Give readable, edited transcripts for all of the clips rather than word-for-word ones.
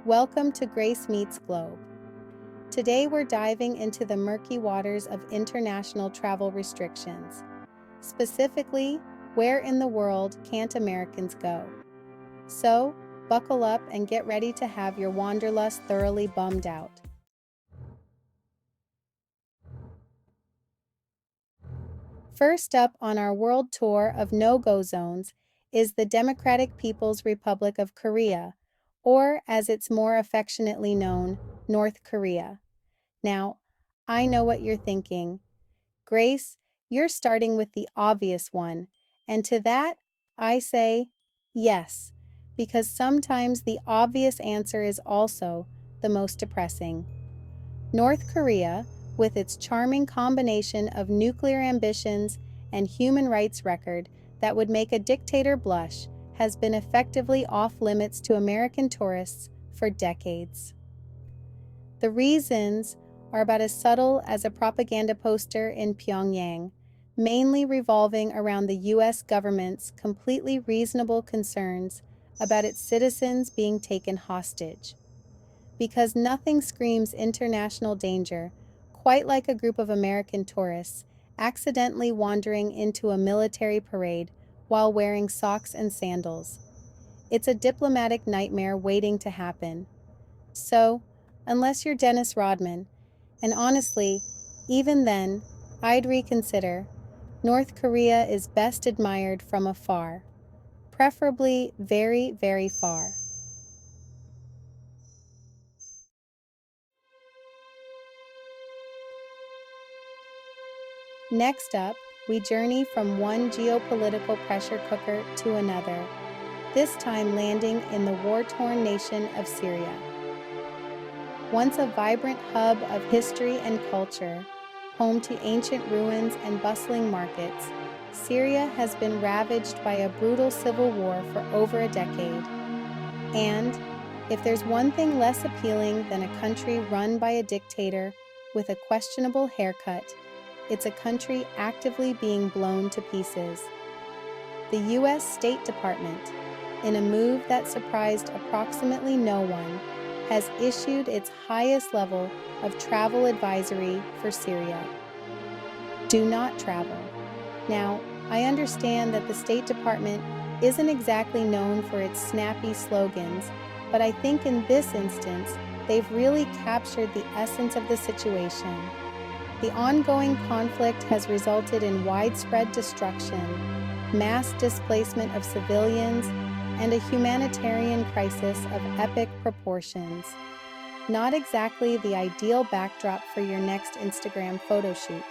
Welcome to Grace Meets Globe. Today we're diving into the murky waters of international travel restrictions. Specifically, where in the world can't Americans go? So, buckle up and get ready to have your wanderlust thoroughly bummed out. First up on our world tour of no-go zones is the Democratic People's Republic of Korea, or as it's more affectionately known, North Korea. Now, I know what you're thinking. Grace, you're starting with the obvious one, and to that, I say yes, because sometimes the obvious answer is also the most depressing. North Korea, with its charming combination of nuclear ambitions and human rights record that would make a dictator blush, has been effectively off limits to American tourists for decades. The reasons are about as subtle as a propaganda poster in Pyongyang, mainly revolving around the US government's completely reasonable concerns about its citizens being taken hostage. Because nothing screams international danger quite like a group of American tourists accidentally wandering into a military parade while wearing socks and sandals. It's a diplomatic nightmare waiting to happen. So, unless you're Dennis Rodman, and honestly, even then, I'd reconsider, North Korea is best admired from afar, preferably very, very far. Next up, we journey from one geopolitical pressure cooker to another, this time landing in the war-torn nation of Syria. Once a vibrant hub of history and culture, home to ancient ruins and bustling markets, Syria has been ravaged by a brutal civil war for over a decade. And if there's one thing less appealing than a country run by a dictator with a questionable haircut, it's a country actively being blown to pieces. The US State Department, in a move that surprised approximately no one, has issued its highest level of travel advisory for Syria. Do not travel. Now, I understand that the State Department isn't exactly known for its snappy slogans, but I think in this instance, they've really captured the essence of the situation. The ongoing conflict has resulted in widespread destruction, mass displacement of civilians, and a humanitarian crisis of epic proportions. Not exactly the ideal backdrop for your next Instagram photo shoot.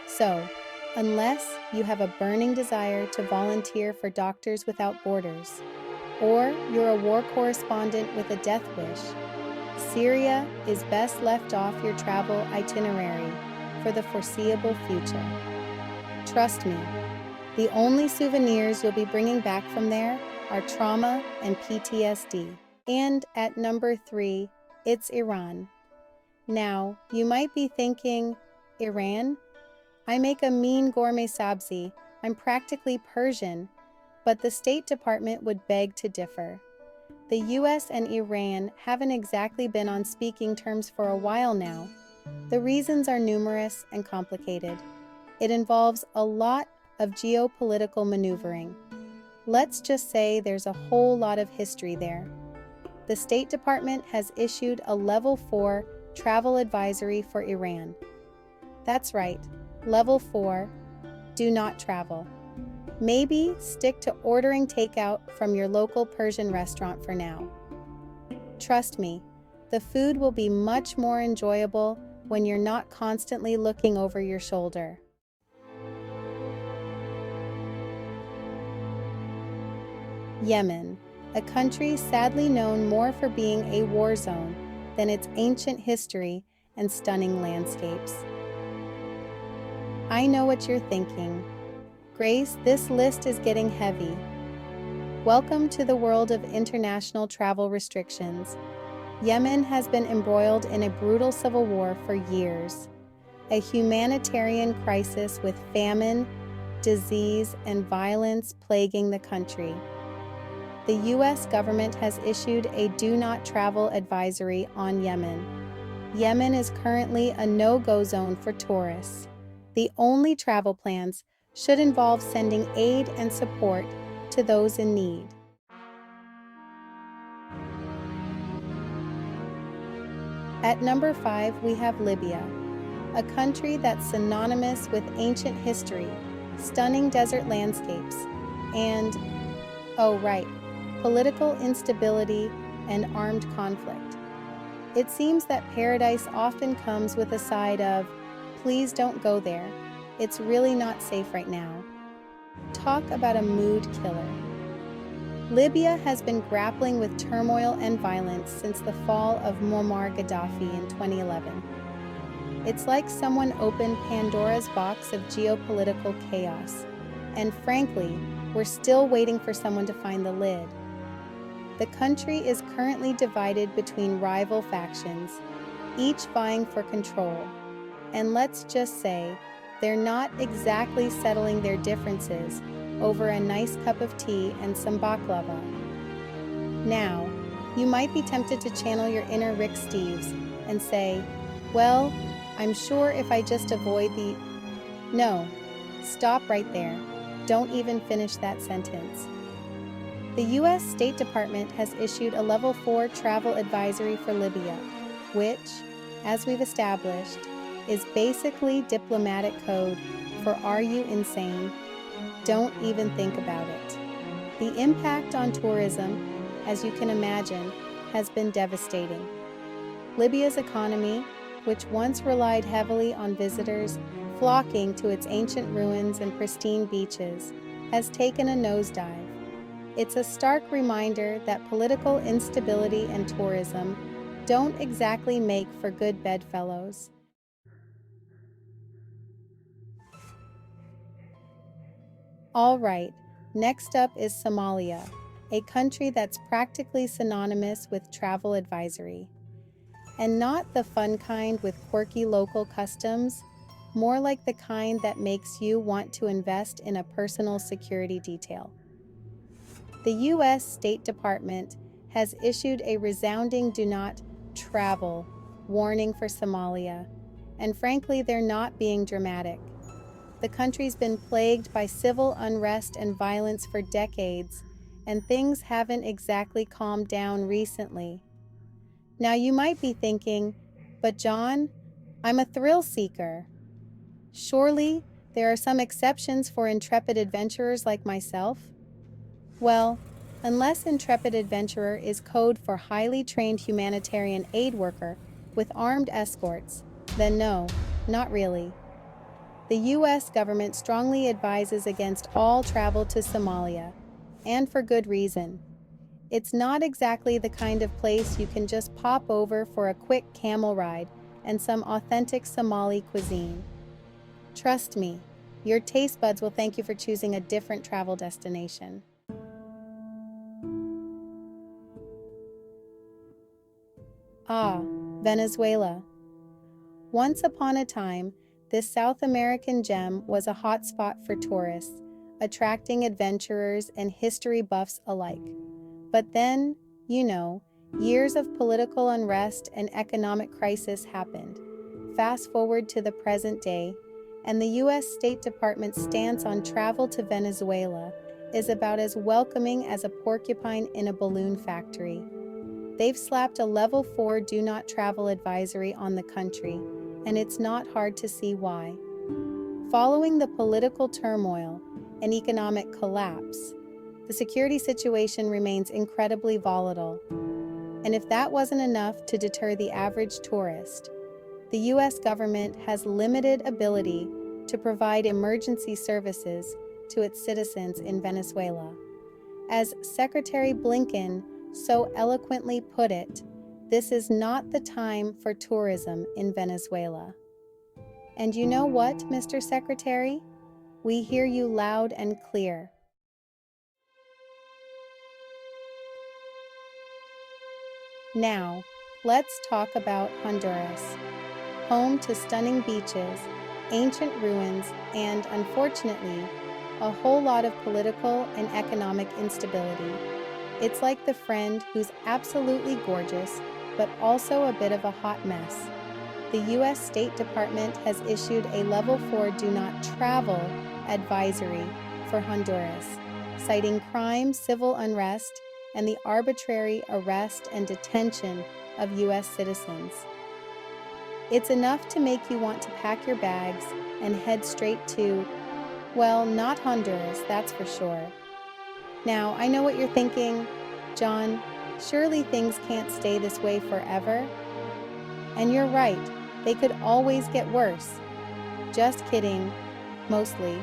So, unless you have a burning desire to volunteer for Doctors Without Borders, or you're a war correspondent with a death wish, Syria is best left off your travel itinerary for the foreseeable future. Trust me, the only souvenirs you'll be bringing back from there are trauma and PTSD. And at number 3, it's Iran. Now, you might be thinking, Iran? I make a mean gourmet sabzi. I'm practically Persian. But the State Department would beg to differ. The US and Iran haven't exactly been on speaking terms for a while now. The reasons are numerous and complicated. It involves a lot of geopolitical maneuvering. Let's just say there's a whole lot of history there. The State Department has issued a Level 4 travel advisory for Iran. That's right, Level 4, do not travel. Maybe stick to ordering takeout from your local Persian restaurant for now. Trust me, the food will be much more enjoyable when you're not constantly looking over your shoulder. Yemen, a country sadly known more for being a war zone than its ancient history and stunning landscapes. I know what you're thinking. Grace, this list is getting heavy. Welcome to the world of international travel restrictions. Yemen has been embroiled in a brutal civil war for years, a humanitarian crisis with famine, disease, and violence plaguing the country. the U.S. government has issued a do not travel advisory on Yemen. Yemen is currently a no-go zone for tourists. The only travel plans should involve sending aid and support to those in need. At number 5, we have Libya, a country that's synonymous with ancient history, stunning desert landscapes, and, oh right, political instability and armed conflict. It seems that paradise often comes with a side of, please don't go there, it's really not safe right now. Talk about a mood killer. Libya has been grappling with turmoil and violence since the fall of Muammar Gaddafi in 2011. It's like someone opened Pandora's box of geopolitical chaos, and frankly, we're still waiting for someone to find the lid. The country is currently divided between rival factions, each vying for control, and let's just say, they're not exactly settling their differences over a nice cup of tea and some baklava. Now, you might be tempted to channel your inner Rick Steves and say, well, I'm sure if I just avoid the... No, stop right there. Don't even finish that sentence. The U.S. State Department has issued a Level 4 travel advisory for Libya, which, as we've established, is basically diplomatic code for "Are you insane? Don't even think about it." The impact on tourism, as you can imagine, has been devastating. Libya's economy, which once relied heavily on visitors flocking to its ancient ruins and pristine beaches, has taken a nosedive. It's a stark reminder that political instability and tourism don't exactly make for good bedfellows. All right, next up is Somalia, a country that's practically synonymous with travel advisory. And not the fun kind with quirky local customs, more like the kind that makes you want to invest in a personal security detail. The U.S. State Department has issued a resounding do not travel warning for Somalia, and frankly, they're not being dramatic. The country's been plagued by civil unrest and violence for decades, and things haven't exactly calmed down recently. Now you might be thinking, but John, I'm a thrill seeker. Surely there are some exceptions for intrepid adventurers like myself? Well, unless intrepid adventurer is code for highly trained humanitarian aid worker with armed escorts, then no, not really. The U.S. government strongly advises against all travel to Somalia, and for good reason. It's not exactly the kind of place you can just pop over for a quick camel ride and some authentic Somali cuisine. Trust me, your taste buds will thank you for choosing a different travel destination. Ah, Venezuela. Once upon a time, this South American gem was a hotspot for tourists, attracting adventurers and history buffs alike. But then, years of political unrest and economic crisis happened. Fast forward to the present day, and the U.S. State Department's stance on travel to Venezuela is about as welcoming as a porcupine in a balloon factory. They've slapped a Level 4 do not travel advisory on the country, and it's not hard to see why. Following the political turmoil and economic collapse, the security situation remains incredibly volatile. And if that wasn't enough to deter the average tourist, the U.S. government has limited ability to provide emergency services to its citizens in Venezuela. As Secretary Blinken so eloquently put it, this is not the time for tourism in Venezuela. And you know what, Mr. Secretary? We hear you loud and clear. Now, let's talk about Honduras, home to stunning beaches, ancient ruins, and, unfortunately, a whole lot of political and economic instability. It's like the friend who's absolutely gorgeous, but also a bit of a hot mess. The U.S. State Department has issued a Level 4 Do Not Travel advisory for Honduras, citing crime, civil unrest, and the arbitrary arrest and detention of U.S. citizens. It's enough to make you want to pack your bags and head straight to, well, not Honduras, that's for sure. Now, I know what you're thinking, John, surely things can't stay this way forever? And you're right, they could always get worse. Just kidding, mostly.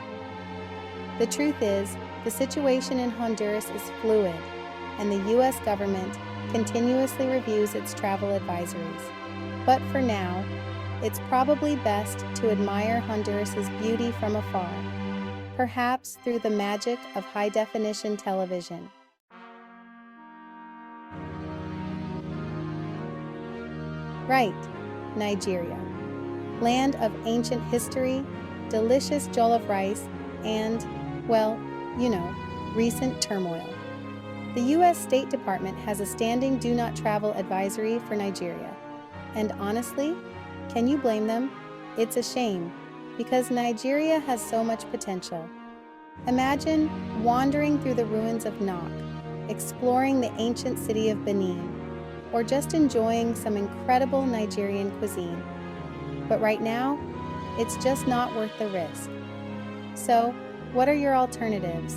The truth is, the situation in Honduras is fluid, and the U.S. government continuously reviews its travel advisories. But for now, it's probably best to admire Honduras's beauty from afar, perhaps through the magic of high-definition television. Right, Nigeria. Land of ancient history, delicious jollof rice, and, well, recent turmoil. The U.S. State Department has a standing do not travel advisory for Nigeria. And honestly, can you blame them? It's a shame, because Nigeria has so much potential. Imagine wandering through the ruins of Nok, exploring the ancient city of Benin, or just enjoying some incredible Nigerian cuisine. But right now, it's just not worth the risk. So, what are your alternatives?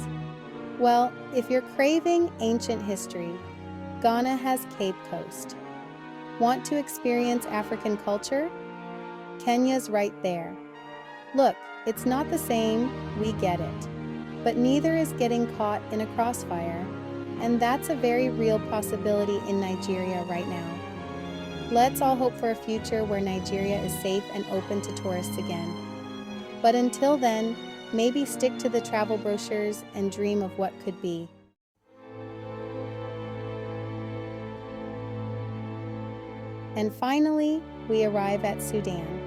Well, if you're craving ancient history, Ghana has Cape Coast. Want to experience African culture? Kenya's right there. Look, it's not the same, we get it. But neither is getting caught in a crossfire, and that's a very real possibility in Nigeria right now. Let's all hope for a future where Nigeria is safe and open to tourists again. But until then, maybe stick to the travel brochures and dream of what could be. And finally, we arrive at Sudan.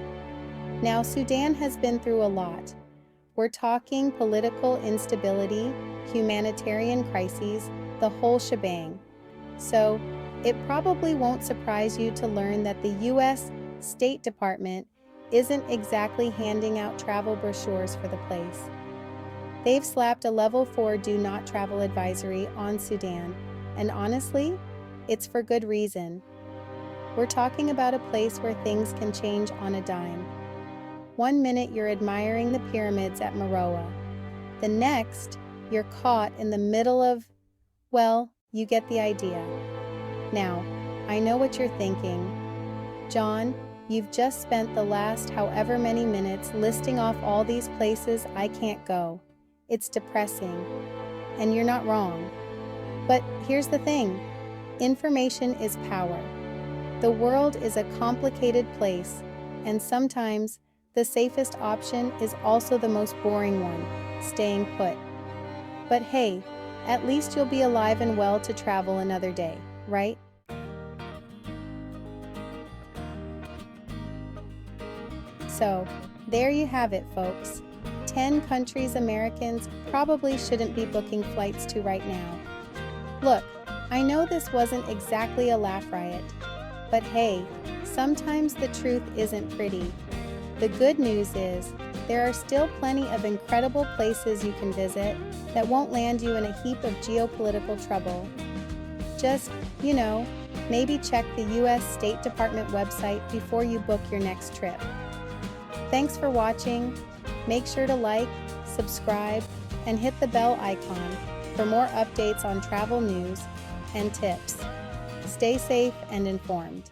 Now, Sudan has been through a lot. We're talking political instability, humanitarian crises, the whole shebang. So, it probably won't surprise you to learn that the U.S. State Department isn't exactly handing out travel brochures for the place. They've slapped a Level 4 Do Not Travel advisory on Sudan, and honestly, it's for good reason. We're talking about a place where things can change on a dime. One minute you're admiring the pyramids at Meroe. The next, you're caught in the middle of, well, you get the idea. Now, I know what you're thinking. John, you've just spent the last however many minutes listing off all these places I can't go. It's depressing. And you're not wrong. But here's the thing. Information is power. The world is a complicated place, and sometimes the safest option is also the most boring one, staying put. But hey, at least you'll be alive and well to travel another day, right? So, there you have it, folks. 10 countries Americans probably shouldn't be booking flights to right now. Look, I know this wasn't exactly a laugh riot, but hey, sometimes the truth isn't pretty. The good news is, there are still plenty of incredible places you can visit that won't land you in a heap of geopolitical trouble. Just, maybe check the U.S. State Department website before you book your next trip. Thanks for watching. Make sure to like, subscribe, and hit the bell icon for more updates on travel news and tips. Stay safe and informed.